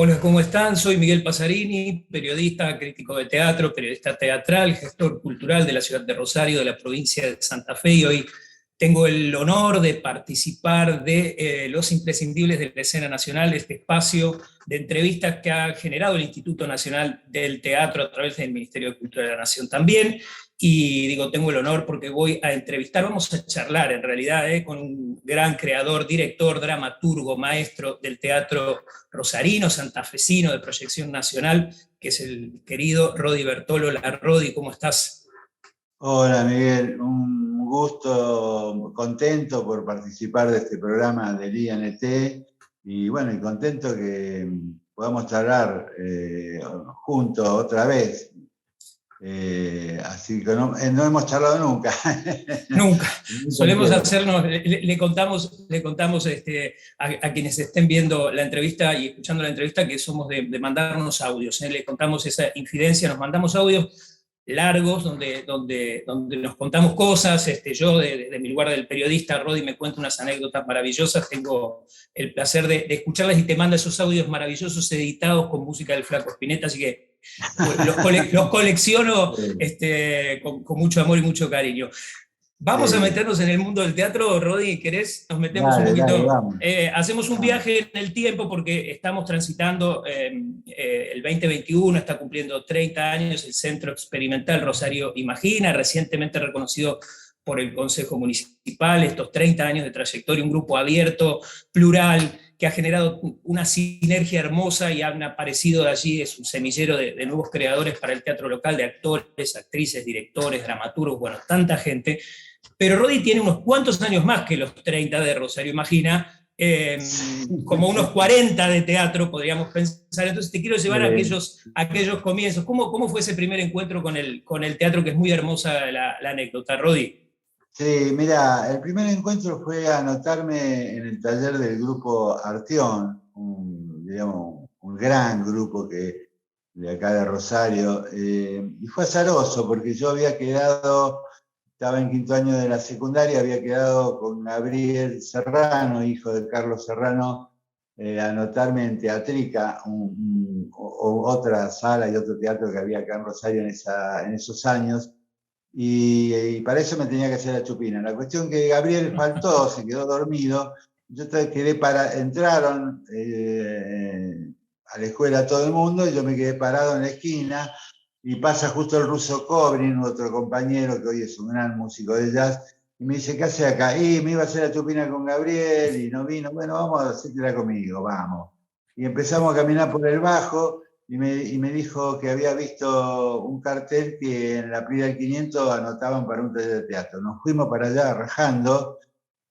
Hola, ¿cómo están? Soy Miguel Pasarini, periodista, crítico de teatro, periodista teatral, gestor cultural de la ciudad de Rosario, de la provincia de Santa Fe, y hoy tengo el honor de participar de Los Imprescindibles de la Escena Nacional, este espacio de entrevistas que ha generado el Instituto Nacional del Teatro a través del Ministerio de Cultura de la Nación también. Y digo, tengo el honor porque voy a entrevistar, vamos a charlar en realidad con un gran creador, director, dramaturgo, maestro del teatro rosarino, santafesino, de proyección nacional, que es el querido Rodi Bertolo. La Rodi, ¿cómo estás? Hola Miguel, un gusto, contento por participar de este programa del INT y bueno, y contento que podamos charlar juntos otra vez. Así que no hemos charlado nunca. Nunca. Muy Solemos contento. hacernos, le contamos a quienes estén viendo la entrevista y escuchando la entrevista que somos de mandarnos audios. Le contamos esa infidencia, nos mandamos audios largos donde nos contamos cosas. Yo, de mi lugar del periodista, Rodi me cuenta unas anécdotas maravillosas. Tengo el placer de escucharlas y te manda esos audios maravillosos editados con música del Flaco Spinetta, así que los colecciono con mucho amor y mucho cariño. Vamos a Eh, meternos en el mundo del teatro, Rodi, ¿querés? Nos metemos un dale, poquito, vamos. hacemos un Vamos. viaje en el tiempo porque estamos transitando el 2021, está cumpliendo 30 años el Centro Experimental Rosario Imagina, recientemente reconocido por el Consejo Municipal, estos 30 años de trayectoria, un grupo abierto, plural, que ha generado una sinergia hermosa y han aparecido de allí, es un semillero de nuevos creadores para el teatro local, de actores, actrices, directores, dramaturgos, bueno, tanta gente. Pero Rodi tiene unos cuantos años más que los 30 de Rosario Imagina, como unos 40 de teatro, podríamos pensar. Entonces te quiero llevar a aquellos comienzos. ¿Cómo fue ese primer encuentro con el teatro, que es muy hermosa la anécdota, Rodi? Sí, mira, el primer encuentro fue anotarme en el taller del grupo Arteón, digamos, un gran grupo de acá de Rosario, y fue azaroso porque yo había quedado, estaba en quinto año de la secundaria, había quedado con Gabriel Serrano, hijo de Carlos Serrano, anotarme en Teatrica, otra sala y otro teatro que había acá en Rosario en esos años. Y para eso me tenía que hacer la chupina. La cuestión que Gabriel faltó, se quedó dormido. Yo quedé entraron a la escuela todo el mundo y yo me quedé parado en la esquina y pasa justo el ruso Kobrin, otro compañero que hoy es un gran músico de jazz, y me dice, ¿qué hace acá? Y me iba a hacer la chupina con Gabriel y no vino. Bueno, vamos a hacértela conmigo, vamos. Y empezamos a caminar por el bajo y me dijo que había visto un cartel que en la Prida del 500 anotaban para un taller de teatro. Nos fuimos para allá rajando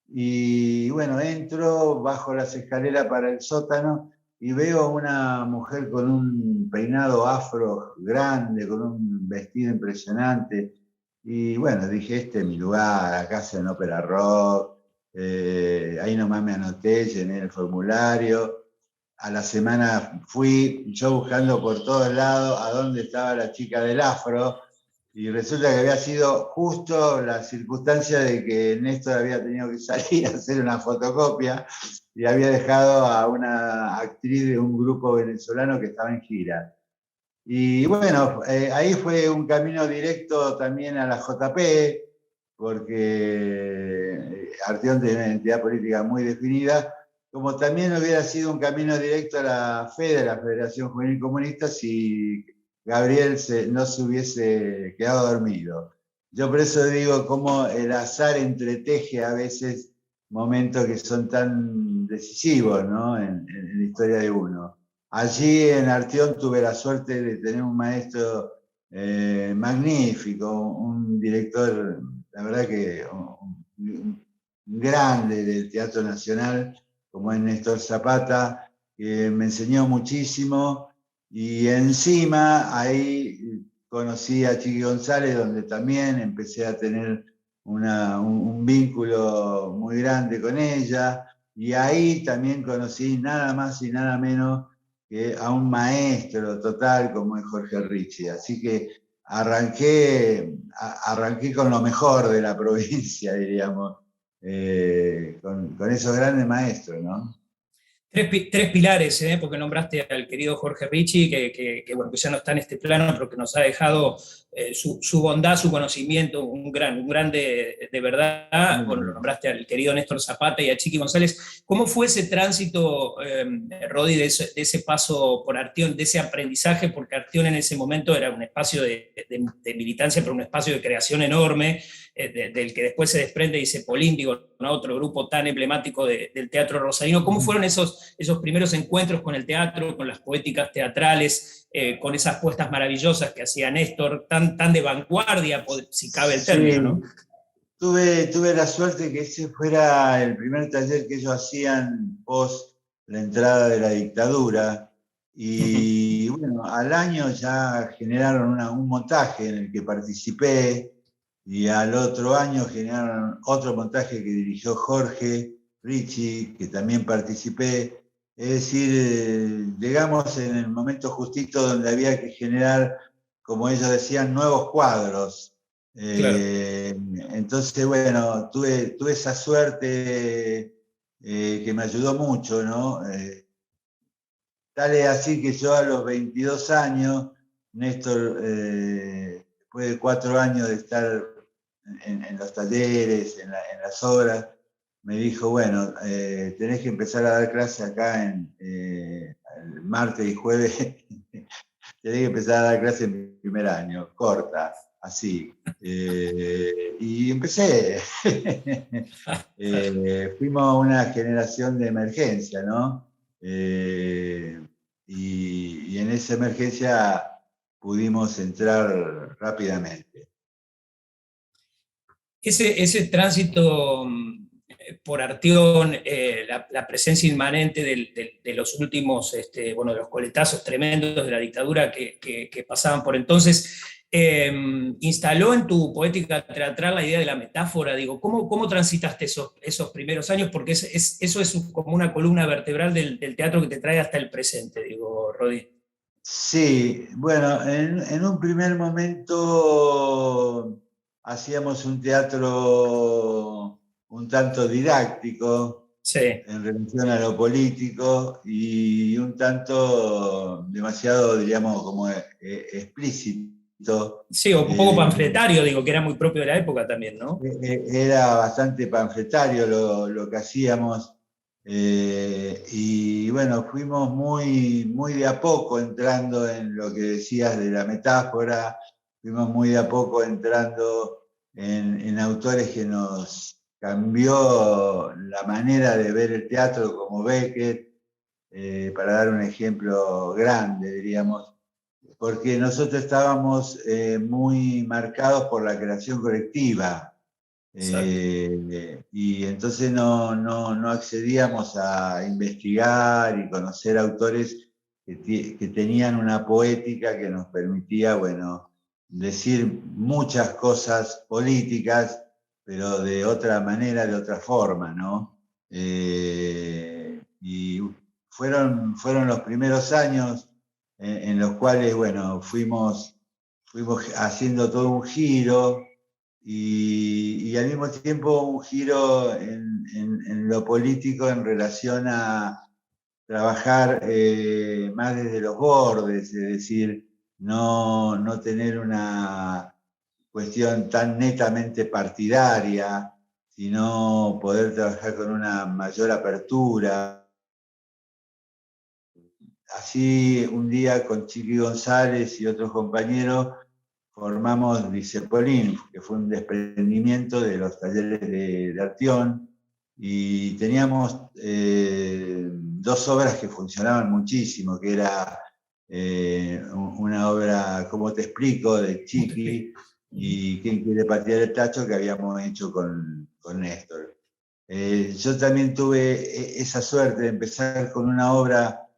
y bueno, entro, bajo las escaleras para el sótano y veo una mujer con un peinado afro grande, con un vestido impresionante. Y bueno, dije, este es mi lugar, acá hacen ópera rock. Ahí nomás me anoté, llené el formulario. A la semana fui yo buscando por todos lados a dónde estaba la chica del afro y resulta que había sido justo la circunstancia de que Néstor había tenido que salir a hacer una fotocopia y había dejado a una actriz de un grupo venezolano que estaba en gira. Y bueno, ahí fue un camino directo también a la JP, porque Arteón tiene una identidad política muy definida, como también hubiera sido un camino directo a la FED, la Federación Juvenil Comunista, si Gabriel no se hubiese quedado dormido. Yo por eso digo cómo el azar entreteje a veces momentos que son tan decisivos, ¿no? en la historia de uno. Allí en Arteón tuve la suerte de tener un maestro magnífico, un director, la verdad que un grande del Teatro Nacional, como es Néstor Zapata, que me enseñó muchísimo. Y encima ahí conocí a Chiqui González, donde también empecé a tener un vínculo muy grande con ella. Y ahí también conocí nada más y nada menos a un maestro total como es Jorge Ricci. Así que arranqué con lo mejor de la provincia, diríamos, con esos grandes maestros, ¿no? Tres pilares, porque nombraste al querido Jorge Ricci, bueno, que ya no está en este plano, pero que nos ha dejado su bondad, su conocimiento, un grande de verdad. Bueno, lo nombraste al querido Néstor Zapata y a Chiqui González. ¿Cómo fue ese tránsito, Rodi, de ese paso por Artión, de ese aprendizaje? Porque Artión en ese momento era un espacio de militancia, pero un espacio de creación enorme, del que después se desprende, dice Políndigo, ¿no? Otro grupo tan emblemático del teatro rosarino. ¿Cómo fueron esos primeros encuentros con el teatro, con las poéticas teatrales, con esas puestas maravillosas que hacía Néstor, tan de vanguardia, si cabe el término, ¿no? Tuve la suerte que ese fuera el primer taller que ellos hacían post la entrada de la dictadura. Y bueno, al año ya generaron un montaje en el que participé, y al otro año generaron otro montaje que dirigió Jorge Ricci, que también participé. Es decir, llegamos en el momento justito donde había que generar, como ellos decían, nuevos cuadros. Claro. Entonces, bueno, tuve esa suerte que me ayudó mucho, ¿no? Tal es así que yo a los 22 años, Néstor, después de 4 años de estar en los talleres, en las obras, me dijo, bueno, tenés que empezar a dar clase acá el martes y jueves, tenés que empezar a dar clase en mi primer año, corta, así. Y empecé. Fuimos una generación de emergencia, ¿no? Y en esa emergencia pudimos entrar rápidamente. Ese tránsito por Artión, la presencia inmanente de los últimos, bueno, de los coletazos tremendos de la dictadura que pasaban por entonces, instaló en tu poética teatral la idea de la metáfora. Digo, ¿cómo transitaste esos primeros años? Porque eso es como una columna vertebral del teatro que te trae hasta el presente, digo, Rodi. Sí, bueno, en un primer momento hacíamos un teatro un tanto didáctico, Sí. en relación a lo político, y un tanto demasiado, diríamos, como explícito. Sí, o un poco panfletario, digo, que era muy propio de la época también, ¿no? Era bastante panfletario lo que hacíamos. Y bueno, fuimos muy de a poco entrando en lo que decías de la metáfora, fuimos muy de a poco entrando en autores que nos cambió la manera de ver el teatro, como Beckett, para dar un ejemplo grande, diríamos, porque nosotros estábamos muy marcados por la creación colectiva. Y entonces no accedíamos a investigar y conocer autores que tenían una poética que nos permitía, bueno, decir muchas cosas políticas, pero de otra manera, de otra forma, ¿no? Y fueron los primeros años en los cuales, bueno, fuimos haciendo todo un giro, y al mismo tiempo un giro en lo político en relación a trabajar más desde los bordes, es decir, no tener una cuestión tan netamente partidaria, sino poder trabajar con una mayor apertura. Así, un día con Chiqui González y otros compañeros formamos Dicepolín, que fue un desprendimiento de los talleres de Artión, y teníamos 2 obras que funcionaban muchísimo, que era una obra, ¿Cómo te explico?, de Chiqui, y ¿Quién quiere patear el tacho?, que habíamos hecho con Néstor. Yo también tuve esa suerte de empezar con una obra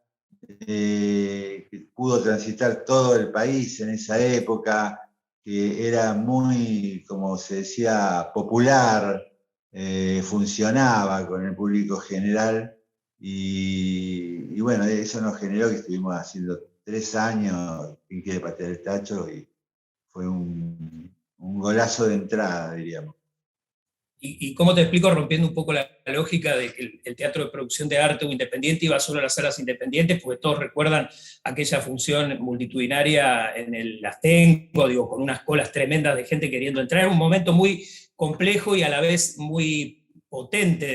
que pudo transitar todo el país en esa época, que era muy, como se decía, popular, funcionaba con el público general, y bueno, eso nos generó que estuvimos haciendo 3 años, ¿Quién quiere patear el tacho?, y fue un golazo de entrada, diríamos. y cómo te explico, rompiendo un poco la lógica de que el teatro de producción de arte o independiente iba solo a las salas independientes, porque todos recuerdan aquella función multitudinaria en el Astengo, digo, con unas colas tremendas de gente queriendo entrar. Era un momento muy complejo y a la vez muy potente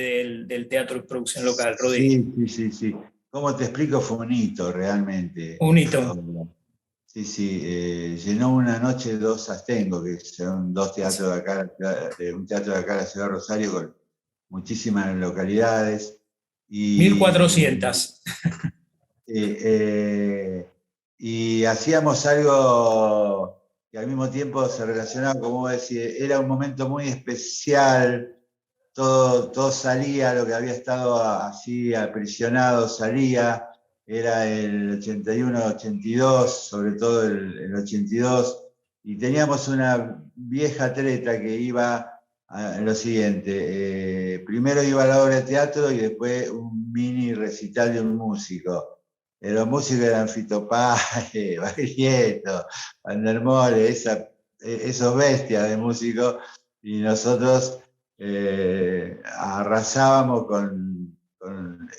del teatro de producción local, Rodri. Sí, sí, sí, sí. ¿Cómo te explico? Fue un hito realmente Un hito. esa obra. Sí, sí, llenó una noche dos Astengo, que son dos teatros de acá, un teatro de acá de la ciudad de Rosario con muchísimas localidades. Y 1400. eh, eh, y hacíamos algo que al mismo tiempo se relacionaba, como vos decís, era un momento muy especial, todo salía, lo que había estado así aprisionado salía, era el 81-82, sobre todo el 82, y teníamos una vieja treta que iba a lo siguiente, primero iba la obra de teatro y después un mini recital de un músico. Los músicos eran Fito Páez, Baglietto, Van der Mole, esos bestias de músicos, y nosotros arrasábamos con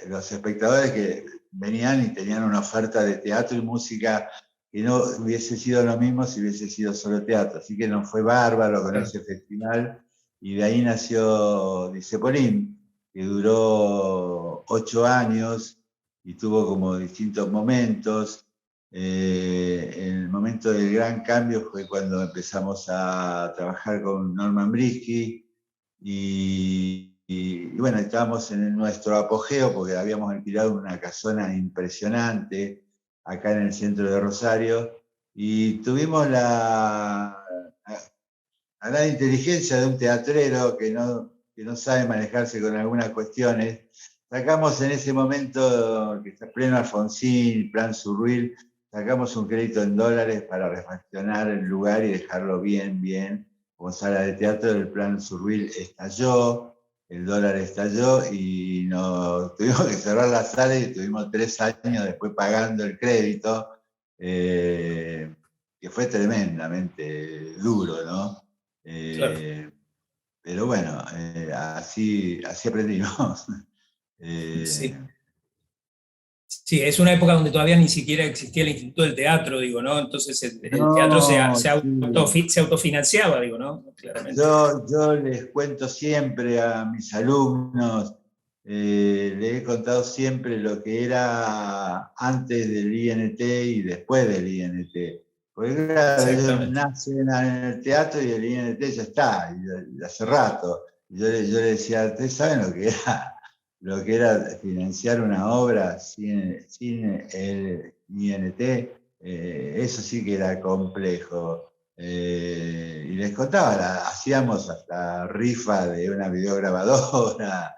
los espectadores que venían y tenían una oferta de teatro y música que no hubiese sido lo mismo si hubiese sido solo teatro. Así que nos fue bárbaro con ese festival y de ahí nació Discepolín, que duró 8 años y tuvo como distintos momentos. El momento del gran cambio fue cuando empezamos a trabajar con Norman Brisky y bueno, estábamos en nuestro apogeo porque habíamos alquilado una casona impresionante acá en el centro de Rosario y tuvimos la gran inteligencia de un teatrero que no sabe manejarse con algunas cuestiones. Sacamos en ese momento, que está pleno Alfonsín, plan Surruil, sacamos un crédito en dólares para refaccionar el lugar y dejarlo bien, bien, como sala de teatro. El plan Surruil estalló, el dólar estalló y nos tuvimos que cerrar la sala y estuvimos 3 años después pagando el crédito, que fue tremendamente duro, ¿no? Claro. Eh, pero bueno, así aprendimos. Sí. Eh, Sí, es una época donde todavía ni siquiera existía el Instituto del Teatro, digo, ¿no? Entonces el teatro no, sí. se autofinanciaba, digo, ¿no? Claramente. Yo les cuento siempre a mis alumnos, les he contado siempre lo que era antes del INT y después del INT. Porque claro, ellos Exactamente. nacen en el teatro y el INT ya está, y hace rato. Yo les decía, ¿ustedes saben lo que era financiar una obra sin el INT? Eso sí que era complejo. Y les contaba, hacíamos hasta rifa de una videograbadora,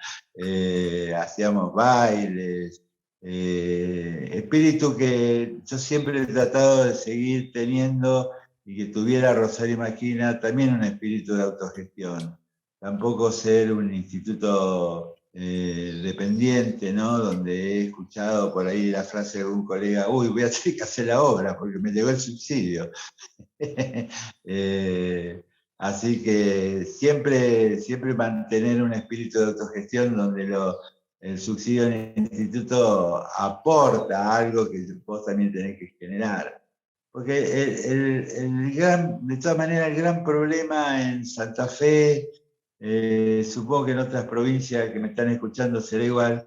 hacíamos bailes, espíritu que yo siempre he tratado de seguir teniendo y que tuviera Rosario Maquina, también un espíritu de autogestión. Tampoco ser un instituto dependiente, ¿no? Donde he escuchado por ahí la frase de un colega, uy, voy a tener que hacer la obra porque me llegó el subsidio. Eh, Así que siempre mantener un espíritu de autogestión donde el subsidio en el instituto aporta algo que vos también tenés que generar. Porque de todas maneras, el gran problema en Santa Fe, supongo que en otras provincias que me están escuchando será igual,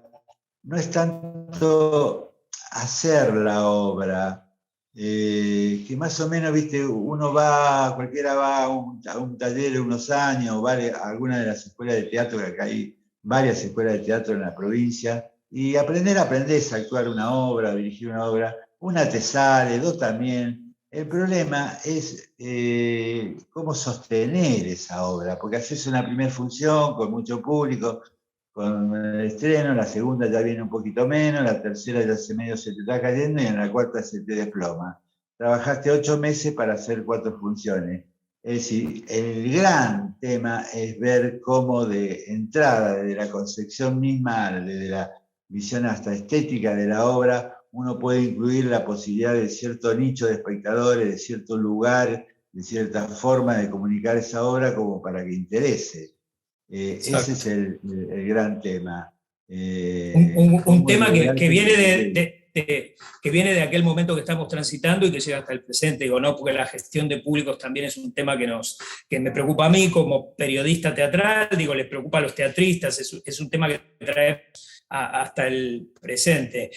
no es tanto hacer la obra, que más o menos, viste, cualquiera va a un taller unos años, a alguna de las escuelas de teatro, que acá hay varias escuelas de teatro en la provincia, y aprendés a actuar una obra, a dirigir una obra, una te sale, dos también. El problema es cómo sostener esa obra, porque haces una primera función con mucho público, con el estreno, la segunda ya viene un poquito menos, la tercera ya medio se te está cayendo y en la cuarta se te desploma. Trabajaste 8 meses para hacer 4 funciones. Es decir, el gran tema es ver cómo de entrada, desde la concepción misma, desde la visión hasta estética de la obra, uno puede incluir la posibilidad de cierto nicho de espectadores, de cierto lugar, de cierta forma de comunicar esa obra como para que interese. Ese es el gran tema. Un tema que viene que que viene de aquel momento que estamos transitando y que llega hasta el presente, digo, ¿no? Porque la gestión de públicos también es un tema que me preocupa a mí como periodista teatral, digo, les preocupa a los teatristas, es un tema que trae hasta el presente.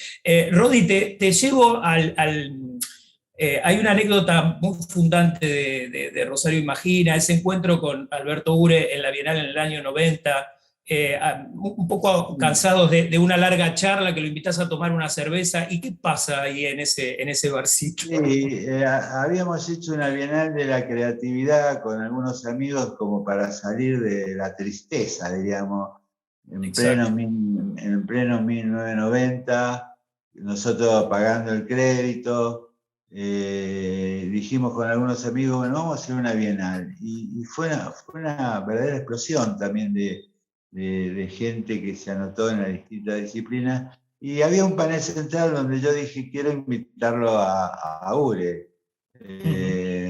Rodi, te llevo hay una anécdota muy fundante de Rosario Imagina, ese encuentro con Alberto Ure en la Bienal en el año 90, un poco cansados de una larga charla que lo invitas a tomar una cerveza. ¿Y qué pasa ahí en ese barcito? Sí, habíamos hecho una Bienal de la creatividad con algunos amigos como para salir de la tristeza, diríamos, Exacto. en pleno 1990, nosotros pagando el crédito, dijimos con algunos amigos, bueno, vamos a hacer una Bienal. Y fue una verdadera explosión también de gente que se anotó en las distintas disciplinas. Y había un panel central donde yo dije, quiero invitarlo a Ure.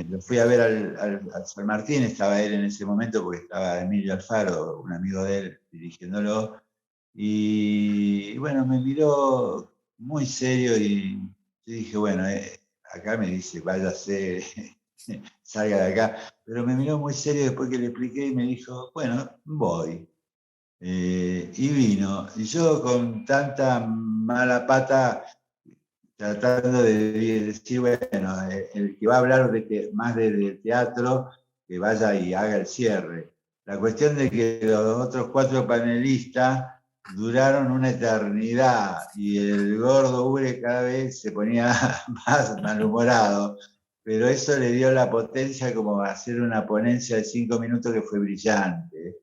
Lo fui a ver al San Martín, estaba él en ese momento porque estaba Emilio Alfaro, un amigo de él, dirigiéndolo. Y bueno, me miró muy serio y yo dije, bueno, acá me dice, váyase, salga de acá. Pero me miró muy serio después que le expliqué y me dijo, bueno, voy. Y vino. Y yo con tanta mala pata, tratando de decir, bueno, el que va a hablar más del teatro, que vaya y haga el cierre. La cuestión de que los otros 4 panelistas duraron una eternidad y el gordo Ure cada vez se ponía más malhumorado, pero eso le dio la potencia como a hacer una ponencia de 5 minutos que fue brillante,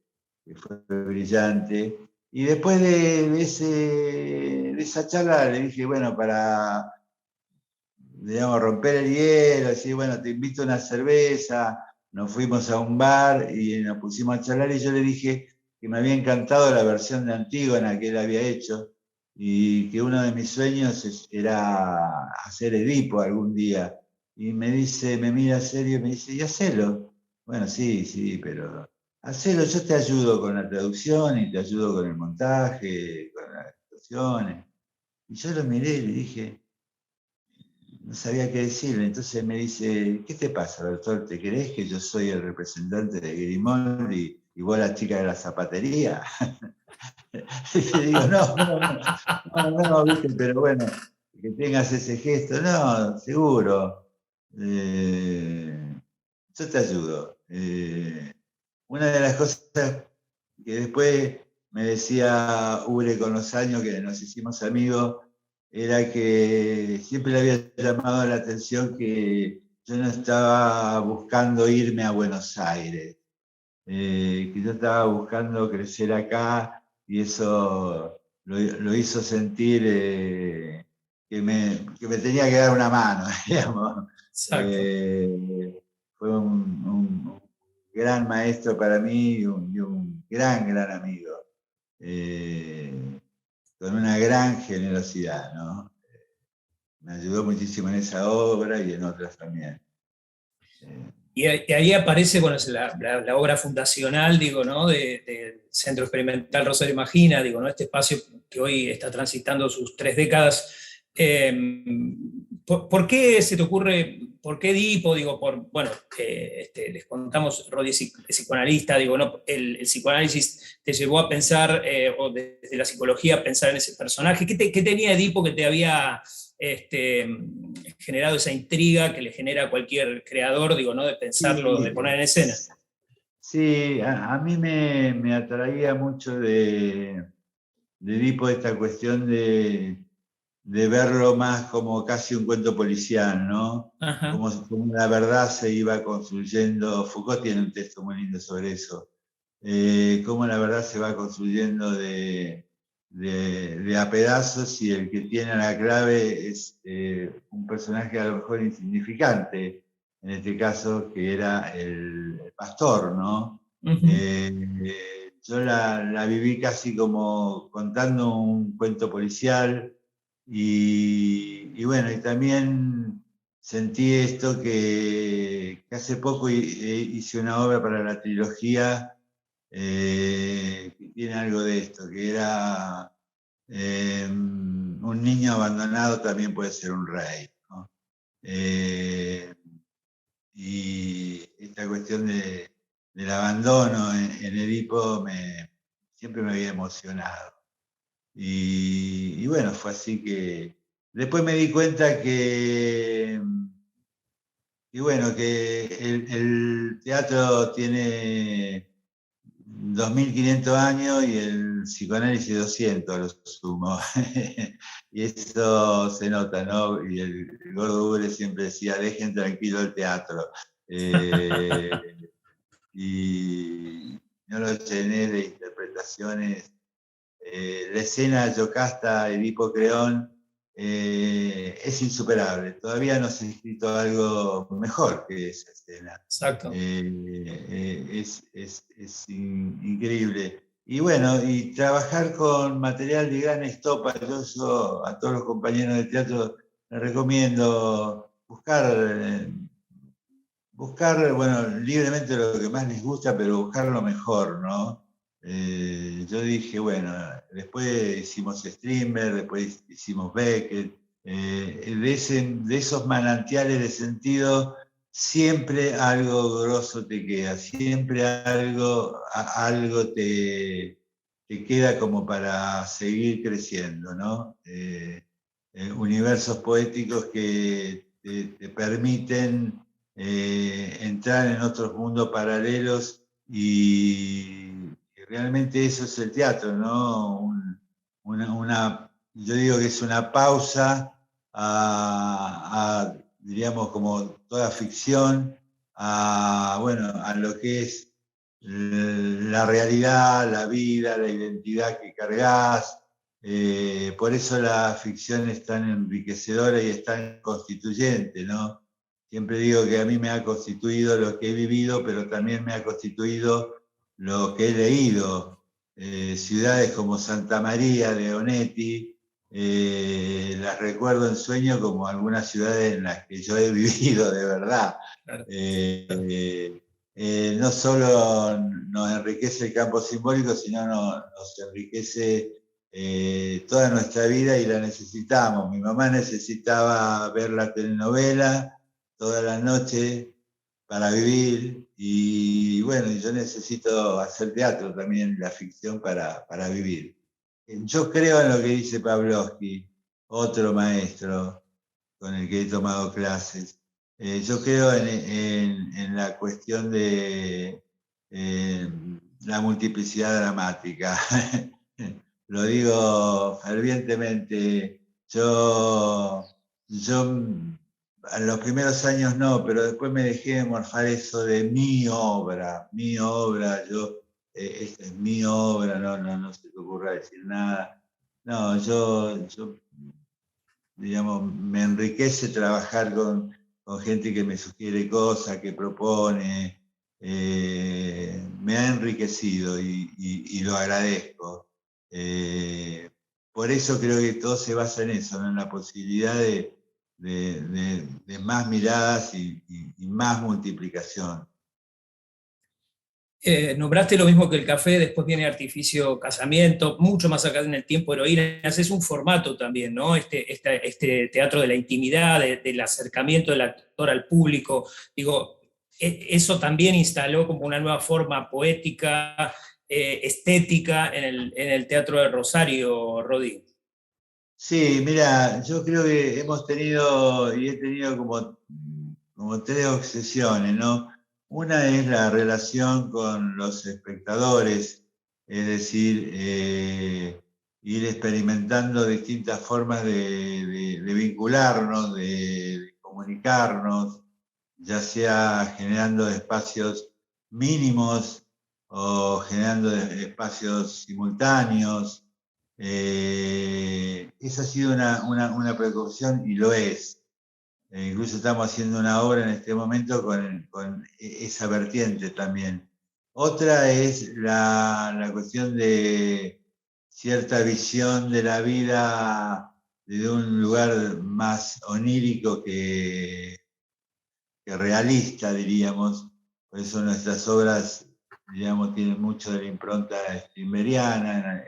que fue brillante. Y después de esa charla le dije, bueno, para, digamos, romper el hielo, decir, bueno, te invito a una cerveza, nos fuimos a un bar y nos pusimos a charlar y yo le dije que me había encantado la versión de Antígona que él había hecho y que uno de mis sueños era hacer Edipo algún día. Y me dice, me mira serio y me dice, ¿y hacelo? Bueno, sí, sí, pero hacelo, yo te ayudo con la traducción y te ayudo con el montaje, con las actuaciones. Y yo lo miré y le dije, no sabía qué decirle. Entonces me dice, ¿qué te pasa, doctor? ¿Te crees que yo soy el representante de Grimaldi y vos la chica de la zapatería? Y le digo, no, viste, pero bueno, que tengas ese gesto. No, seguro. Yo te ayudo. Una de las cosas que después me decía Ure con los años que nos hicimos amigos, era que siempre le había llamado la atención que yo no estaba buscando irme a Buenos Aires, que yo estaba buscando crecer acá y eso lo hizo sentir que me tenía que dar una mano, digamos. Exacto. Eh, Fue un gran maestro para mí y un gran amigo, con una gran generosidad, ¿no? Me ayudó muchísimo en esa obra y en otras también. Y ahí aparece, bueno, es la obra fundacional, digo, ¿no? Del Centro Experimental Rosario Imagina, digo, ¿no? Este espacio que hoy está transitando sus 3 décadas. ¿Por qué se te ocurre, por qué Edipo? Digo, bueno, les contamos, Rodi es psicoanalista, digo, ¿no? El psicoanálisis te llevó a pensar, o desde la psicología, a pensar en ese personaje. ¿Qué tenía Edipo que te había generado esa intriga que le genera a cualquier creador, digo, ¿no? De pensarlo, de poner en escena? Sí, a mí me atraía mucho de Edipo esta cuestión de verlo más como casi un cuento policial, ¿no? Ajá. Como la verdad se iba construyendo. Foucault tiene un texto muy lindo sobre eso. Cómo la verdad se va construyendo de a pedazos y el que tiene la clave es un personaje a lo mejor insignificante, en este caso, que era el pastor, ¿no? Uh-huh. Yo la viví casi como contando un cuento policial y bueno, y también sentí esto que hace poco hice una obra para la trilogía que tiene algo de esto, que era un niño abandonado también puede ser un rey, ¿no? Y esta cuestión del abandono en Edipo siempre me había emocionado. Y bueno, fue así que después me di cuenta y bueno, que el teatro tiene 2500 años y el psicoanálisis 200 a lo sumo. Y eso se nota, ¿no? Y el Gordo Ure siempre decía, dejen tranquilo el teatro. Y no lo llené de interpretaciones. La escena de Yocasta, Edipo Creón, es insuperable. Todavía no se ha escrito algo mejor que esa escena. Exacto. Es increíble. Y bueno, y trabajar con material de gran estopa, yo a todos los compañeros de teatro les recomiendo buscar, bueno, libremente lo que más les gusta, pero buscar lo mejor, ¿no? Yo dije, bueno, después hicimos Strindberg, después hicimos Beckett, de esos manantiales de sentido, siempre algo grosso te queda, siempre algo te queda como para seguir creciendo, ¿no? Universos poéticos que te permiten entrar en otros mundos paralelos y realmente eso es el teatro, ¿no? Yo digo que es una pausa diríamos, como toda ficción, bueno, a lo que es la realidad, la vida, la identidad que cargas. Por eso la ficción es tan enriquecedora y es tan constituyente, ¿no? Siempre digo que a mí me ha constituido lo que he vivido, pero también me ha constituido lo que he leído. Ciudades como Santa María de Onetti, las recuerdo en sueño como algunas ciudades en las que yo he vivido de verdad. Claro. No solo nos enriquece el campo simbólico, sino nos enriquece toda nuestra vida y la necesitamos. Mi mamá necesitaba ver la telenovela toda la noche para vivir y bueno, yo necesito hacer teatro también, la ficción para vivir. Yo creo en lo que dice Pavlovsky, otro maestro con el que he tomado clases. Yo creo en la cuestión de la multiplicidad dramática. Lo digo fervientemente. Yo en los primeros años no, pero después me dejé de morfar eso de mi obra, esta es mi obra, no se te ocurra decir nada. No, yo digamos, me enriquece trabajar con gente que me sugiere cosas, que propone, me ha enriquecido y lo agradezco. Por eso creo que todo se basa en eso, ¿no? En la posibilidad de más miradas y más multiplicación. Nombraste lo mismo que el café, después viene Artificio Casamiento, mucho más acá en el tiempo Heroínas, es un formato también, ¿no? Este teatro de la intimidad, del acercamiento del actor al público, digo, eso también instaló como una nueva forma poética, estética en el Teatro de Rosario, Rodi. Sí, mira, yo creo que hemos tenido y he tenido como tres obsesiones, ¿no? Una es la relación con los espectadores, es decir, ir experimentando distintas formas de vincularnos, de comunicarnos, ya sea generando espacios mínimos o generando espacios simultáneos. Esa ha sido una preocupación y lo es. Incluso estamos haciendo una obra en este momento con esa vertiente también. Otra es la cuestión de cierta visión de la vida desde un lugar más onírico que realista, diríamos. Por eso nuestras obras digamos, tiene mucho de la impronta strindbergiana,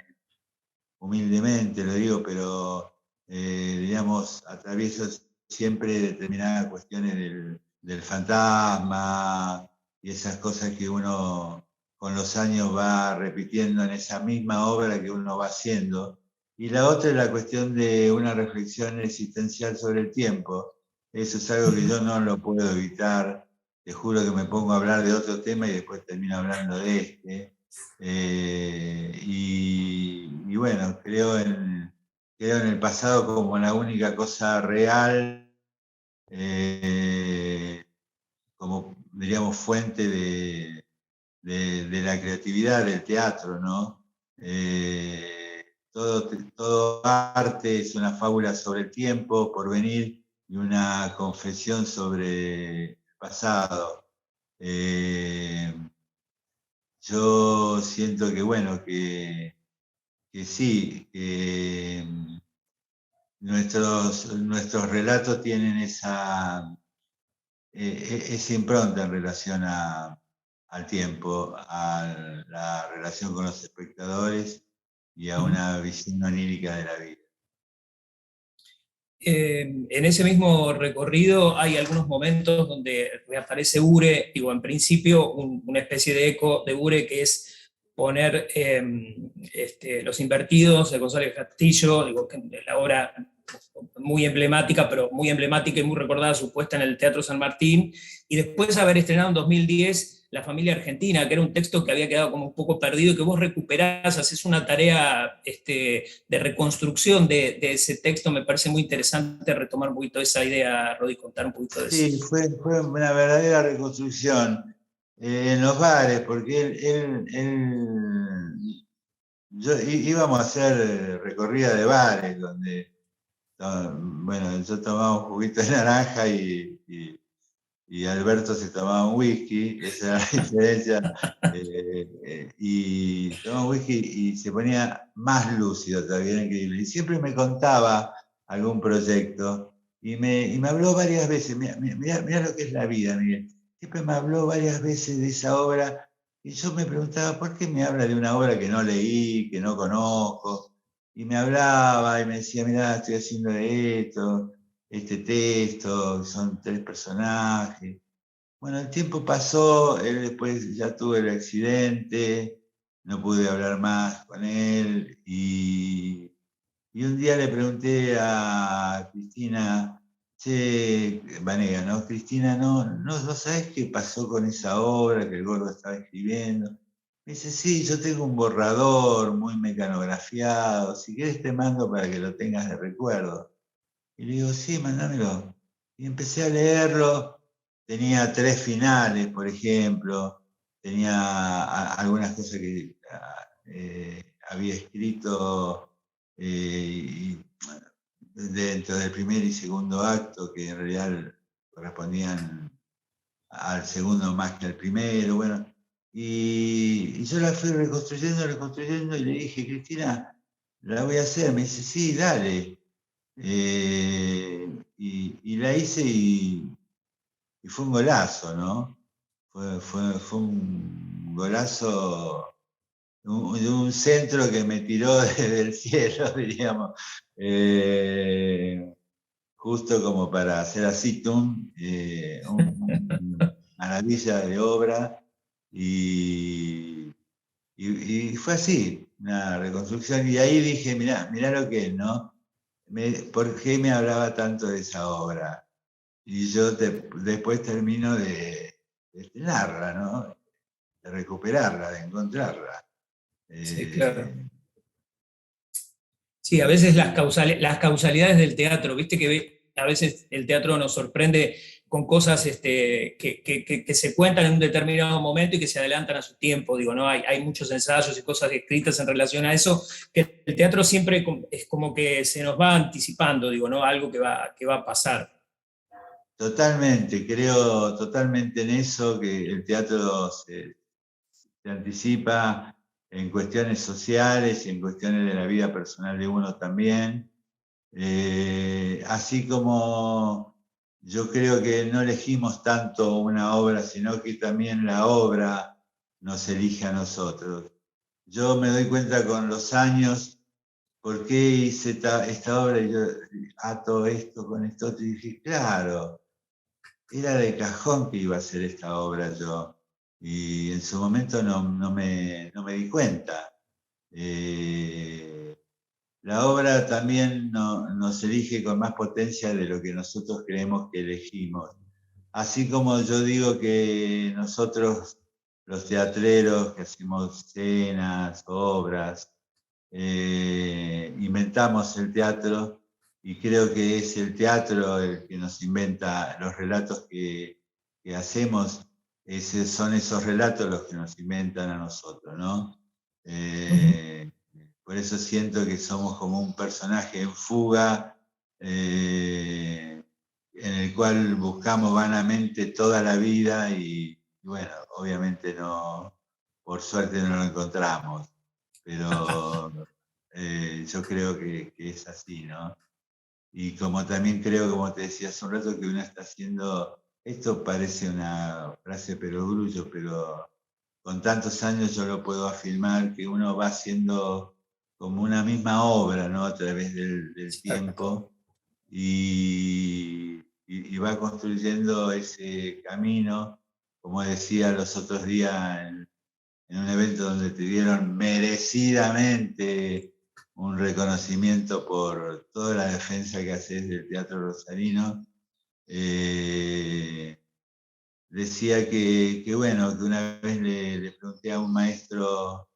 humildemente lo digo, pero digamos, atravieso siempre determinadas cuestiones del fantasma y esas cosas que uno con los años va repitiendo en esa misma obra que uno va haciendo. Y la otra es la cuestión de una reflexión existencial sobre el tiempo. Eso es algo que yo no lo puedo evitar. Te juro que me pongo a hablar de otro tema y después termino hablando de este. Y bueno, creo en el pasado como la única cosa real, como diríamos fuente de la creatividad del teatro, ¿no? Todo arte es una fábula sobre el tiempo, porvenir, y una confesión sobre el pasado. Yo siento que, bueno, que sí, que nuestros relatos tienen esa impronta en relación al tiempo, a la relación con los espectadores y a una visión onírica de la vida. En ese mismo recorrido hay algunos momentos donde reaparece Ure, digo, en principio una especie de eco de Ure que es poner Los Invertidos de González Castillo, digo, que la obra muy emblemática, pero muy emblemática y muy recordada, su puesta en el Teatro San Martín, y después haber estrenado en 2010 La Familia Argentina, que era un texto que había quedado como un poco perdido y que vos recuperás, haces una tarea de reconstrucción de ese texto. Me parece muy interesante retomar un poquito esa idea, Rodi, contar un poquito de Sí, eso. fue una verdadera reconstrucción en los bares, porque íbamos a hacer recorrida de bares, donde, bueno, yo tomaba un juguito de naranja y Alberto se tomaba un whisky, esa era la diferencia, y tomaba un whisky y se ponía más lúcido todavía, era increíble. Y siempre me contaba algún proyecto y me habló varias veces, mirá lo que es la vida, Miguel. Siempre me habló varias veces de esa obra y yo me preguntaba, ¿por qué me habla de una obra que no leí, que no conozco? Y me hablaba y me decía, mirá, estoy haciendo esto, este texto, son 3 personajes. Bueno, el tiempo pasó, él después ya tuvo el accidente, no pude hablar más con él y un día le pregunté a Cristina, che, Vanega, ¿no? Cristina, ¿no sabés qué pasó con esa obra que el gordo estaba escribiendo? Me dice, sí, yo tengo un borrador muy mecanografiado, si querés te mando para que lo tengas de recuerdo. Y le digo, sí, mándamelo. Y empecé a leerlo. Tenía 3 finales, por ejemplo. Tenía algunas cosas que había escrito dentro del primer y segundo acto, que en realidad correspondían al segundo más que al primero. Bueno, y yo la fui reconstruyendo, y le dije, Cristina, la voy a hacer. Me dice, sí, dale. Y la hice y fue un golazo, ¿no? Fue un golazo de un centro que me tiró desde el cielo, diríamos, justo como para hacer así, maravilla de obra, y, y fue así, una reconstrucción, y ahí dije, mirá lo que es, ¿no? ¿Por qué me hablaba tanto de esa obra? Y yo después termino de estrenarla, ¿no? De recuperarla, de encontrarla. Sí, claro. Eh, Sí, a veces y las causalidades del teatro, viste que a veces el teatro nos sorprende con cosas que se cuentan en un determinado momento y que se adelantan a su tiempo. Digo, ¿no? Hay muchos ensayos y cosas escritas en relación a eso, que el teatro siempre es como que se nos va anticipando, digo, ¿no? Algo que va a pasar. totalmente, creo totalmente en eso, que el teatro se anticipa en cuestiones sociales y en cuestiones de la vida personal de uno también. Así como yo creo que no elegimos tanto una obra, sino que también la obra nos elige a nosotros. Yo me doy cuenta con los años por qué hice esta obra y yo ato esto con esto otro, y dije, claro, era de cajón que iba a hacer esta obra yo. Y en su momento no me di cuenta. La obra también nos elige con más potencia de lo que nosotros creemos que elegimos. Así como yo digo que nosotros, los teatreros que hacemos escenas, obras, inventamos el teatro, y creo que es el teatro el que nos inventa los relatos que hacemos, son esos relatos los que nos inventan a nosotros, ¿no? Por eso siento que somos como un personaje en fuga, en el cual buscamos vanamente toda la vida y bueno, obviamente no, por suerte no lo encontramos, pero yo creo que es así, ¿no? Y como también creo, como te decía hace un rato, que uno está haciendo, esto parece una frase perogrullo, pero con tantos años yo lo puedo afirmar, que uno va haciendo como una misma obra, ¿no? A través del tiempo y va construyendo ese camino, como decía los otros días en un evento donde te dieron merecidamente un reconocimiento por toda la defensa que haces del teatro rosarino. Decía que bueno, que una vez le pregunté a un maestro,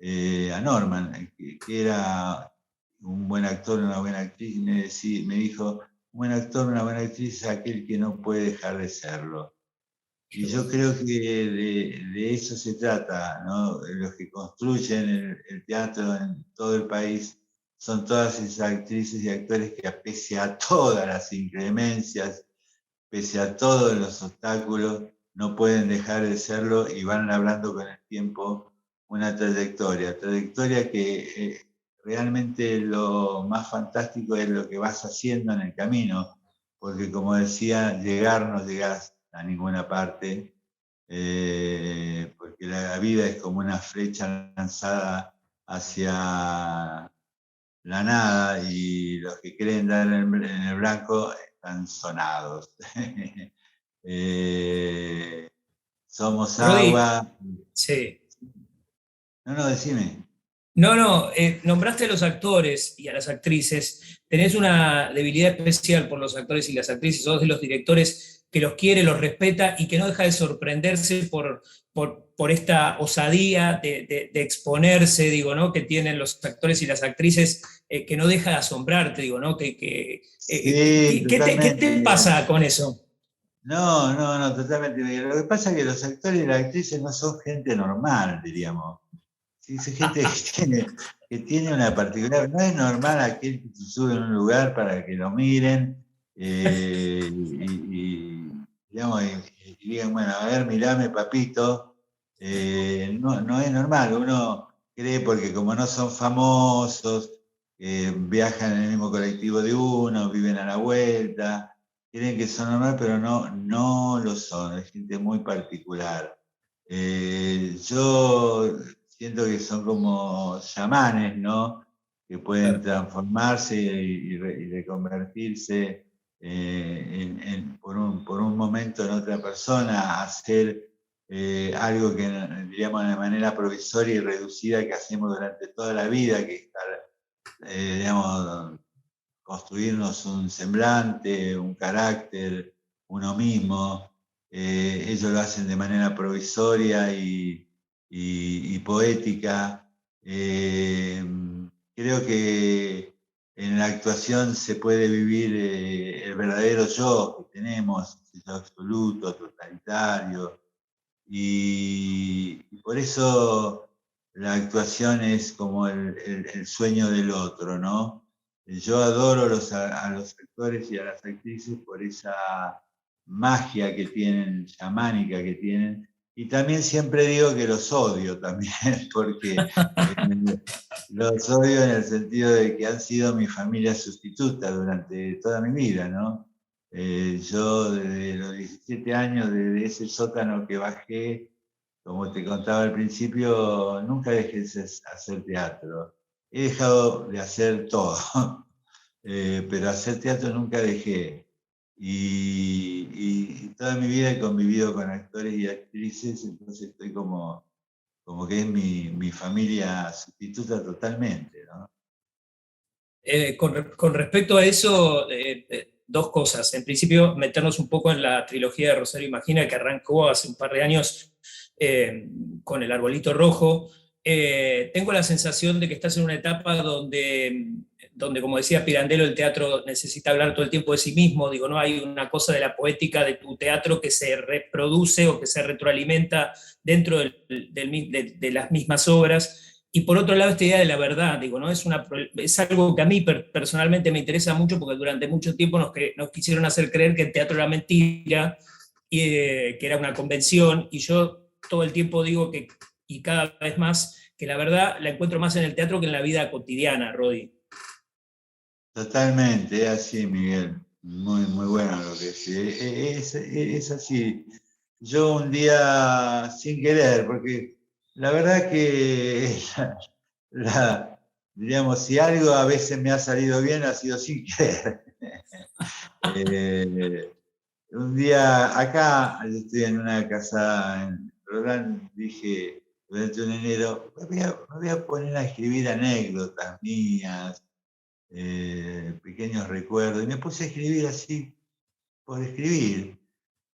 a Norman, que era un buen actor, una buena actriz, y me dijo, un buen actor, una buena actriz es aquel que no puede dejar de serlo. Y yo creo que de eso se trata, ¿no? Los que construyen el teatro en todo el país son todas esas actrices y actores que, pese a todas las inclemencias, pese a todos los obstáculos, no pueden dejar de serlo y van hablando con el tiempo una trayectoria que realmente lo más fantástico es lo que vas haciendo en el camino, porque como decía, no llegas a ninguna parte, porque la vida es como una flecha lanzada hacia la nada y los que creen dar en el blanco están sonados. Somos Rodi, agua. sí. No, decime. No, no, nombraste a los actores y a las actrices. Tenés una debilidad especial por los actores y las actrices. Sos de los directores que los quiere, los respeta y que no deja de sorprenderse por esta osadía de exponerse, digo, ¿no? Que tienen los actores y las actrices, que no deja de asombrarte, digo, ¿no? Sí, ¿Qué te totalmente. pasa con eso? No, totalmente. Lo que pasa es que los actores y las actrices no son gente normal, diríamos. Sí, es gente que tiene una particular. No es normal aquel que se sube en un lugar para que lo miren, digamos, y digan, bueno, a ver, mirame, papito. No es normal. Uno cree porque como no son famosos, viajan en el mismo colectivo de uno, viven a la vuelta, creen que son normales, pero no lo son. Es gente muy particular. Yo siento que son como chamanes, ¿no? Que pueden transformarse y reconvertirse por un momento en otra persona, hacer algo que diríamos de manera provisoria y reducida que hacemos durante toda la vida, que es digamos, construirnos un semblante, un carácter, uno mismo. Ellos lo hacen de manera provisoria y poética. Creo que en la actuación se puede vivir el verdadero yo que tenemos, el yo absoluto, totalitario, y por eso la actuación es como el sueño del otro, ¿no? Yo adoro a los actores y a las actrices por esa magia que tienen, chamánica que tienen, y también siempre digo que los odio también, porque los odio en el sentido de que han sido mi familia sustituta durante toda mi vida, ¿no? Yo desde los 17 años, desde ese sótano que bajé como te contaba al principio, nunca dejé de hacer teatro. He dejado de hacer todo, pero hacer teatro nunca dejé. Y toda mi vida he convivido con actores y actrices, entonces estoy como que es mi familia sustituta totalmente, ¿no? Con respecto a eso, dos cosas. En principio, meternos un poco en la trilogía de Rosario Imagina, que arrancó hace un par de años con El Arbolito Rojo. Tengo la sensación de que estás en una etapa donde, como decía Pirandello, el teatro necesita hablar todo el tiempo de sí mismo. Digo, no hay una cosa de la poética de tu teatro que se reproduce o que se retroalimenta dentro de las mismas obras. Y por otro lado, esta idea de la verdad, digo, ¿no? Es algo que a mí personalmente me interesa mucho porque durante mucho tiempo nos quisieron hacer creer que el teatro era mentira, y, que era una convención, y yo todo el tiempo digo que, y cada vez más, que la verdad la encuentro más en el teatro que en la vida cotidiana, Rodi. Totalmente, es así, Miguel. Muy, muy bueno lo que decís. Es así. Yo un día, sin querer, porque la verdad que diríamos, si algo a veces me ha salido bien, ha sido sin querer. Un día acá, yo estoy en una casa en Roldán, dije durante un enero, me voy a poner a escribir anécdotas mías, pequeños recuerdos, y me puse a escribir así, por escribir.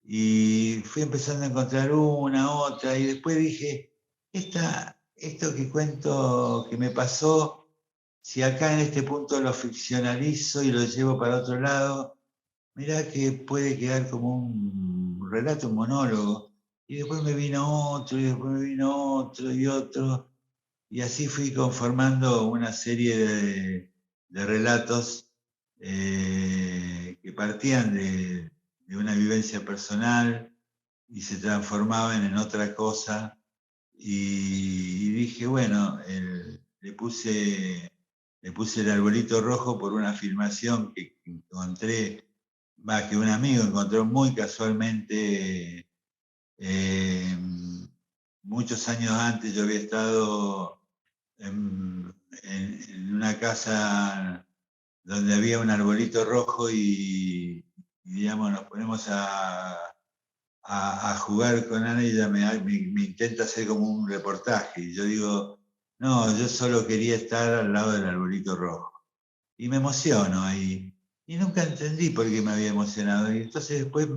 Y fui empezando a encontrar una, otra, y después dije, esto que cuento que me pasó, si acá en este punto lo ficcionalizo y lo llevo para otro lado, mirá que puede quedar como un relato, un monólogo. Y después me vino otro, y después me vino otro y otro. Y así fui conformando una serie de relatos que partían de una vivencia personal y se transformaban en otra cosa. Y dije, bueno, le puse el arbolito rojo por una filmación que encontré, que un amigo encontró muy casualmente. Muchos años antes yo había estado en una casa donde había un arbolito rojo y digamos, nos ponemos a jugar con Ana y ella me intenta hacer como un reportaje. Y yo digo, no, yo solo quería estar al lado del arbolito rojo. Y me emociono ahí. Y nunca entendí por qué me había emocionado. Y entonces después,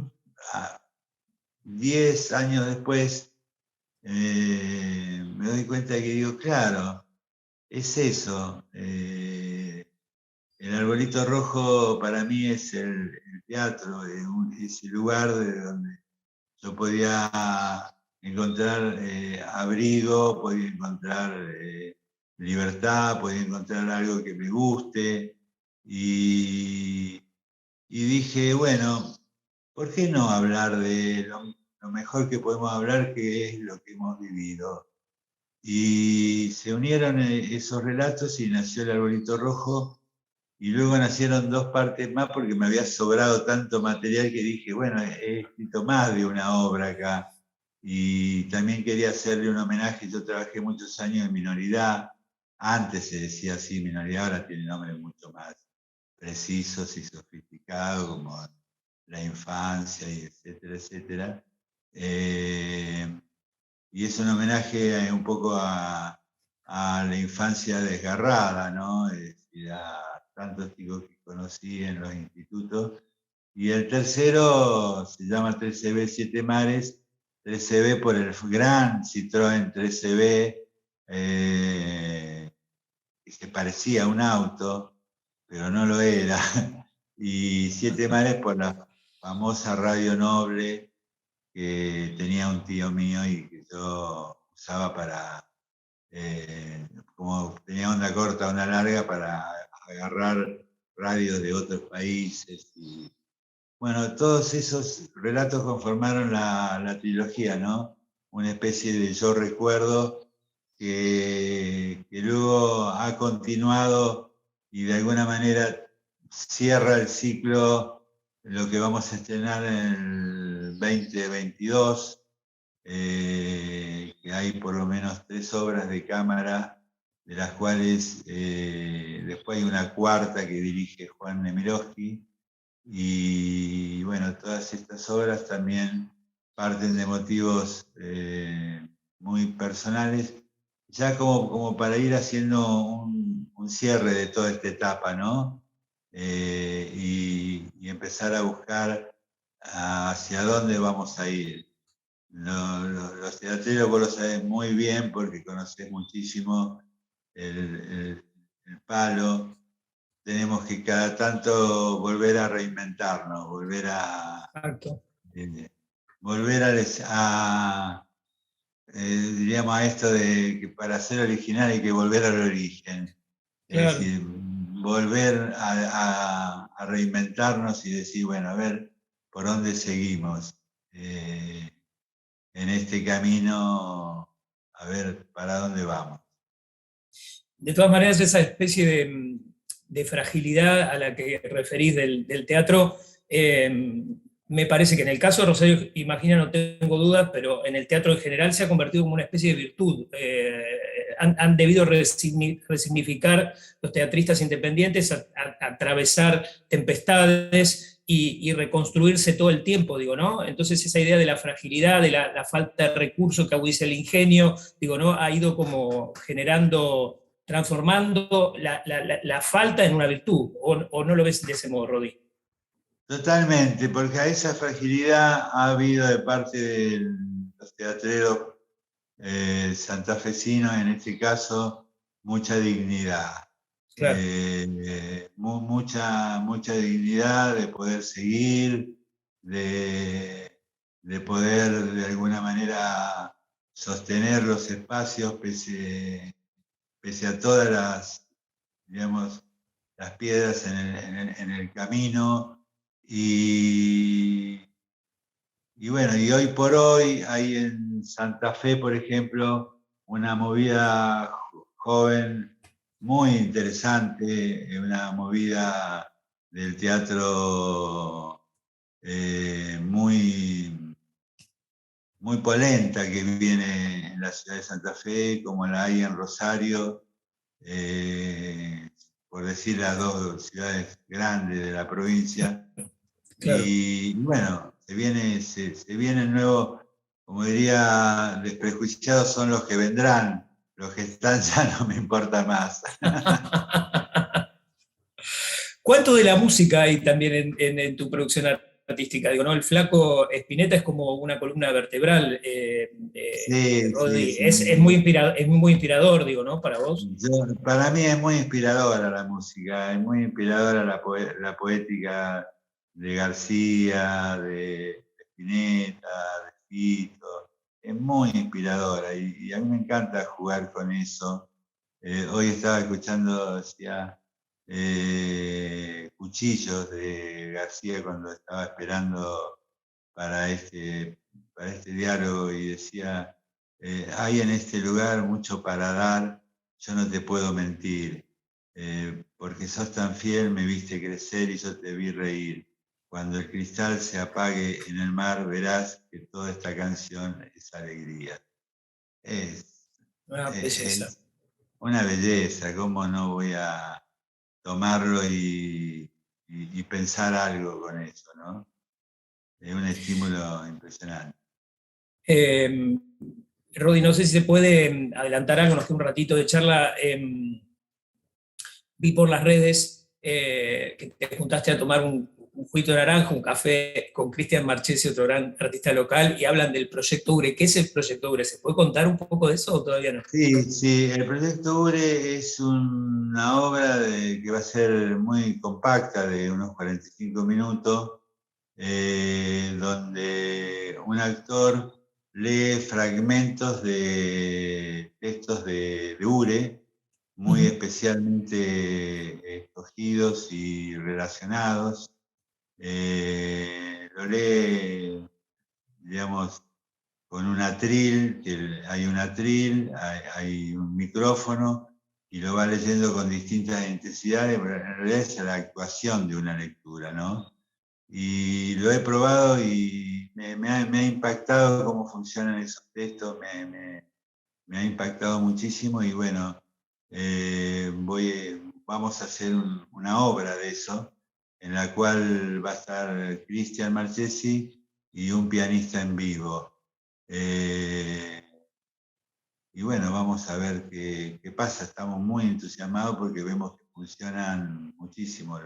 10 años después, me doy cuenta que digo, claro, es eso. El arbolito rojo para mí es el teatro, es el lugar de donde yo podía encontrar abrigo, podía encontrar libertad, podía encontrar algo que me guste. Y, y dije, bueno, ¿por qué no hablar de lo mejor que podemos hablar, que es lo que hemos vivido? Y se unieron esos relatos y nació El Arbolito Rojo. Y luego nacieron dos partes más porque me había sobrado tanto material que dije, bueno, he escrito más de una obra acá. Y también quería hacerle un homenaje. Yo trabajé muchos años en minoridad. Antes se decía así, minoridad, ahora tiene nombres mucho más precisos y sofisticados, como la infancia, y etcétera, etcétera. Y es un homenaje un poco a la infancia desgarrada, ¿no? Es decir, a tantos chicos que conocí en los institutos. Y el tercero se llama 13B Siete Mares, 13B por el gran Citroën 13B, que se parecía a un auto, pero no lo era. Y Siete Mares por la famosa Radio Noble que tenía un tío mío y que yo usaba para, como tenía onda corta, onda larga, para agarrar radios de otros países. Y, bueno, todos esos relatos conformaron la trilogía, ¿no? Una especie de yo recuerdo que luego ha continuado y de alguna manera cierra el ciclo, lo que vamos a estrenar en el 2022, que hay por lo menos 3 obras de cámara, de las cuales después hay una cuarta que dirige Juan Nemirovsky, y bueno, todas estas obras también parten de motivos muy personales, ya como para ir haciendo un cierre de toda esta etapa, ¿no? Y empezar a buscar hacia dónde vamos a ir. Los teatreros vos lo sabés muy bien porque conocés muchísimo el palo. Tenemos que cada tanto volver a reinventarnos, Exacto. volver diríamos a esto de que para ser original hay que volver al origen. Claro. Es decir, volver a reinventarnos y decir, bueno, a ver, ¿por dónde seguimos? En este camino, a ver para dónde vamos. De todas maneras, esa especie de fragilidad a la que referís del teatro, me parece que en el caso de Rosario Imagina no tengo dudas, pero en el teatro en general se ha convertido como una especie de virtud. Han debido resignificar los teatristas independientes, atravesar tempestades y reconstruirse todo el tiempo, digo, ¿no? Entonces esa idea de la fragilidad, de la falta de recursos que agudiza el ingenio, digo, ¿no? Ha ido como transformando la falta en una virtud, o no lo ves de ese modo, Rodi. Totalmente, porque a esa fragilidad ha habido de parte de los teatreros santafesinos, en este caso, mucha dignidad. Claro. Mucha dignidad de poder seguir, de poder de alguna manera sostener los espacios pese a todas las piedras en el camino. Y bueno, y hoy por hoy hay en Santa Fe, por ejemplo, una movida joven muy interesante, una movida del teatro muy polenta que viene en la ciudad de Santa Fe, como la hay en Rosario, por decir las 2 ciudades grandes de la provincia. Claro. Y bueno, se viene el nuevo, como diría, desprejuiciados son los que vendrán, los que están ya no me importa más. ¿Cuánto de la música hay también en tu producción artística? Digo, ¿no? El Flaco Spinetta es como una columna vertebral. Sí, Rodi, sí. es muy inspirador, digo, ¿no? Para vos. Para mí es muy inspiradora la música, es muy inspiradora la poética de García, de Spinetta, de Fito, es muy inspiradora y a mí me encanta jugar con eso. Hoy estaba escuchando, decía, Cuchillos de García cuando estaba esperando para este diálogo y decía, hay en este lugar mucho para dar, yo no te puedo mentir, porque sos tan fiel, me viste crecer y yo te vi reír. Cuando el cristal se apague en el mar, verás que toda esta canción es alegría. Es una belleza, ¿cómo no voy a tomarlo y pensar algo con eso, ¿no? Es un estímulo impresionante. Rodi, no sé si se puede adelantar algo, nos queda un ratito de charla. Vi por las redes que te juntaste a tomar un juguito de naranja, un café con Cristian Marchesi, otro gran artista local, y hablan del Proyecto URE. ¿Qué es el Proyecto URE? ¿Se puede contar un poco de eso o todavía no? Sí, el Proyecto URE es una obra que va a ser muy compacta, de unos 45 minutos, donde un actor lee fragmentos de textos de URE, muy especialmente escogidos y relacionados. Lo lee, digamos, con un atril, que hay un atril, hay un micrófono, y lo va leyendo con distintas intensidades, pero en realidad es la actuación de una lectura, ¿no? Y lo he probado y me ha impactado cómo funcionan esos textos, me ha impactado muchísimo y bueno, vamos a hacer una obra de eso, en la cual va a estar Cristian Marchesi y un pianista en vivo. Y bueno, vamos a ver qué pasa. Estamos muy entusiasmados porque vemos que funcionan muchísimo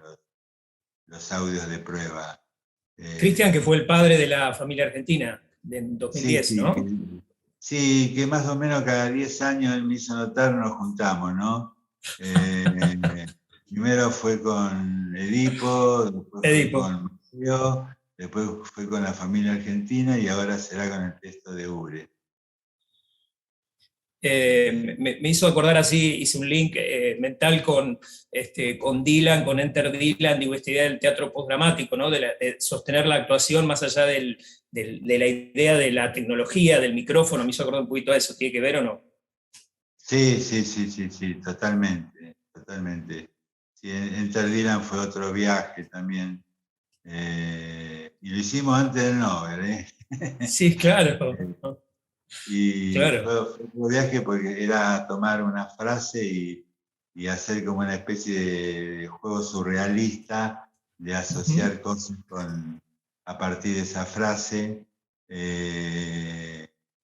los audios de prueba. Cristian, que fue el padre de la familia argentina en Sí, 2010, sí, ¿no? sí, que más o menos cada 10 años él me hizo notar, nos juntamos, ¿no? Primero fue con Edipo, después fue Edipo. con Mateo, después fue con la familia argentina y ahora será con el texto de Ure. Me hizo acordar así, hice un link mental con Dylan, con Enter Dylan, digo, esta idea del teatro postdramático, ¿no? De sostener la actuación más allá de la idea de la tecnología, del micrófono, me hizo acordar un poquito a eso, ¿tiene que ver o no? Sí, sí, sí, sí, sí, totalmente, totalmente. Sí, Enter Dylan fue otro viaje también. Y lo hicimos antes del Nobel, ¿eh? Sí, claro, Y claro. fue un viaje porque era tomar una frase y hacer como una especie de juego surrealista de Ujú. asociar cosas a partir de esa frase.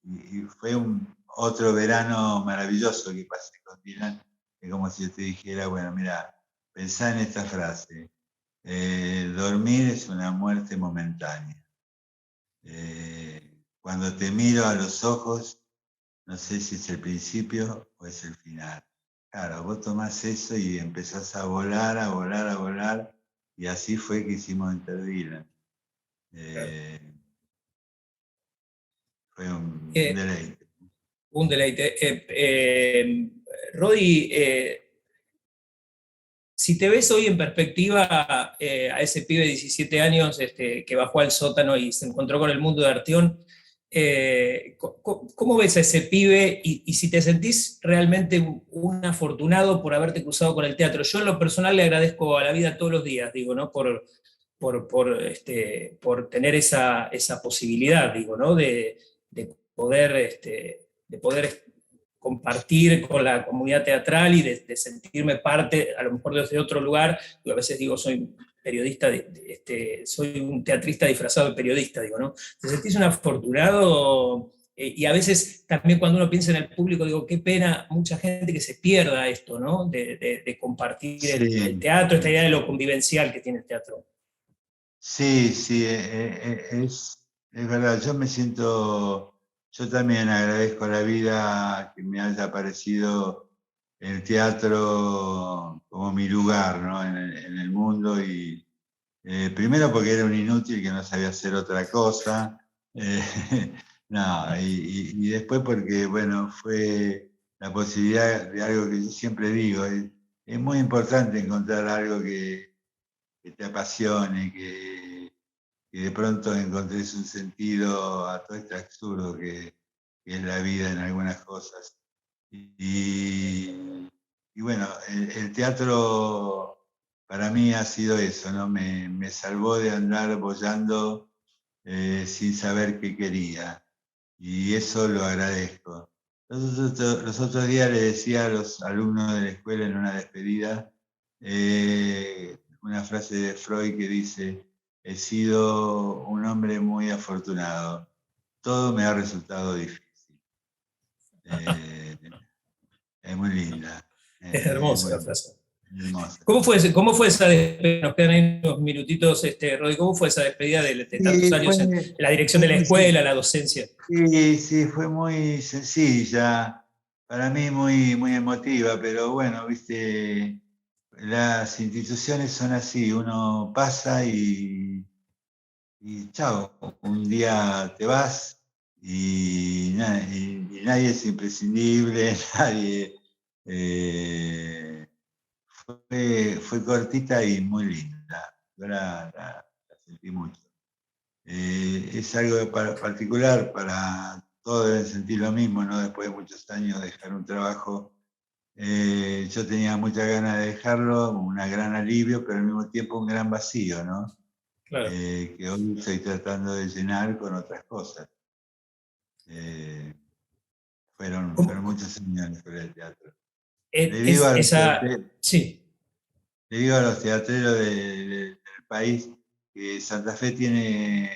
Y fue otro verano maravilloso que pasé con Dylan, es como si yo te dijera, bueno, mira, pensá en esta frase. Dormir es una muerte momentánea. Cuando te miro a los ojos, no sé si es el principio o es el final. Claro, vos tomás eso y empezás a volar, a volar, a volar, y así fue que hicimos Enter Dylan. Claro. Eh, Fue un Eh, deleite. un deleite. Rodi, si te ves hoy en perspectiva a ese pibe de 17 años que bajó al sótano y se encontró con el mundo de Arteón, ¿cómo ves a ese pibe y si te sentís realmente un afortunado por haberte cruzado con el teatro? Yo en lo personal le agradezco a la vida todos los días, digo, ¿no? Por tener esa posibilidad, digo, ¿no? De poder compartir con la comunidad teatral y de sentirme parte, a lo mejor desde otro lugar. Yo a veces digo, soy periodista, soy un teatrista disfrazado de periodista, digo, ¿no? ¿Te sentís un afortunado? Y a veces también cuando uno piensa en el público, digo, qué pena mucha gente que se pierda esto, ¿no? De compartir el Sí, teatro, esta sí, idea de lo sí. convivencial que tiene el teatro. Sí, sí, es verdad. Yo también agradezco a la vida que me haya aparecido el teatro como mi lugar, ¿no? En el mundo y primero porque era un inútil que no sabía hacer otra cosa, eh, no, y después porque, bueno, fue la posibilidad de algo que yo siempre digo, es muy importante encontrar algo que te apasione, que de pronto encontres un sentido a todo este absurdo que es la vida en algunas cosas. Y bueno, el teatro para mí ha sido eso, ¿no? Me salvó de andar boyando sin saber qué quería. Y eso lo agradezco. Los otros días le decía a los alumnos de la escuela en una despedida una frase de Freud que dice, he sido un hombre muy afortunado, todo me ha resultado difícil. Eh, es muy linda, Es es hermosa muy la frase. hermosa. ¿Cómo fue esa despedida? Nos quedan ahí unos minutitos, Rodi, ¿cómo fue esa despedida de tantos Sí, años en la dirección fue de la muy, escuela, la docencia? sí, sí, fue muy sencilla, para mí muy, muy emotiva, pero bueno, viste, las instituciones son así, uno pasa y chao, un día te vas y nadie es imprescindible, nadie. eh, fue cortita y muy linda, yo la sentí mucho. Es algo particular, para todos deben sentir lo mismo, ¿no? Después de muchos años dejar un trabajo. Yo tenía muchas ganas de dejarlo, un gran alivio, pero al mismo tiempo un gran vacío, ¿no? claro. que hoy estoy tratando de llenar con otras cosas. Fueron muchos años en la Escuela de Teatro. Le digo a los Sí. Le digo a los teatreros del país que Santa Fe tiene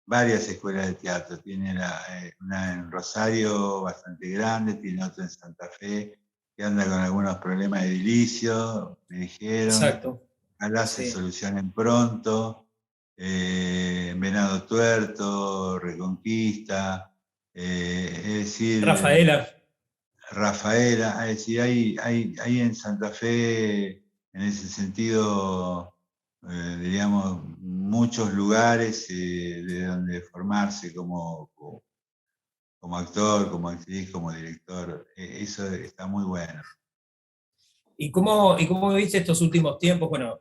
varias escuelas de teatro. Tiene una en Rosario bastante grande, tiene otra en Santa Fe que anda con algunos problemas de edilicio, me dijeron. Exacto. Ojalá se solucionen pronto. Venado Tuerto, Reconquista, es decir... Rafaela, es decir, hay en Santa Fe, en ese sentido, diríamos, muchos lugares de donde formarse como actor, como actriz, como director. Eso está muy bueno. ¿Y cómo viste estos últimos tiempos? Bueno,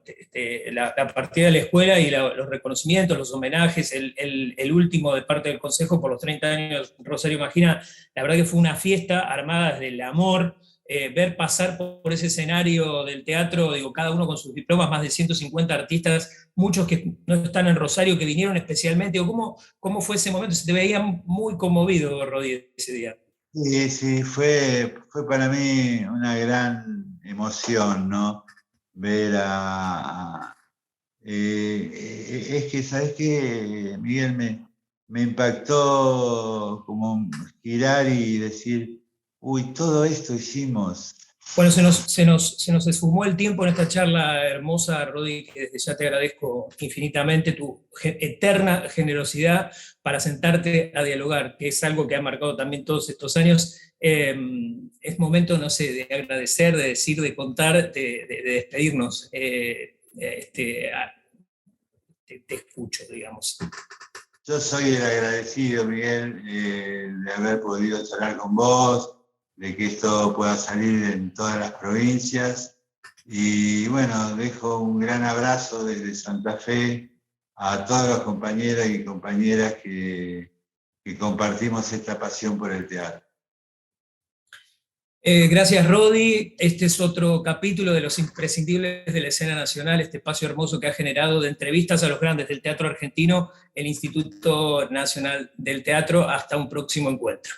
la partida de la escuela y los reconocimientos, los homenajes, el último de parte del Consejo por los 30 años, Rosario Imagina, la verdad que fue una fiesta armada desde el amor, ver pasar por ese escenario del teatro, digo, cada uno con sus diplomas, más de 150 artistas, muchos que no están en Rosario, que vinieron especialmente. ¿Cómo fue ese momento? Se te veía muy conmovido, Rodi, ese día. Sí, fue para mí una gran emoción, ¿no? Ver es que, ¿sabes qué, Miguel? Me impactó como girar y decir, uy, todo esto hicimos. Bueno, se nos esfumó el tiempo en esta charla hermosa, Rodi, que desde ya te agradezco infinitamente tu eterna generosidad para sentarte a dialogar, que es algo que ha marcado también todos estos años. Es momento, no sé, de agradecer, de decir, de contar, de despedirnos. Te escucho, digamos. Yo soy el agradecido, Miguel, de haber podido charlar con vos, de que esto pueda salir en todas las provincias. Y bueno, dejo un gran abrazo desde Santa Fe a todos los compañeros y compañeras que compartimos esta pasión por el teatro. Gracias, Rodi. Este es otro capítulo de Los Imprescindibles de la Escena Nacional, este espacio hermoso que ha generado de entrevistas a los grandes del teatro argentino, el Instituto Nacional del Teatro. Hasta un próximo encuentro.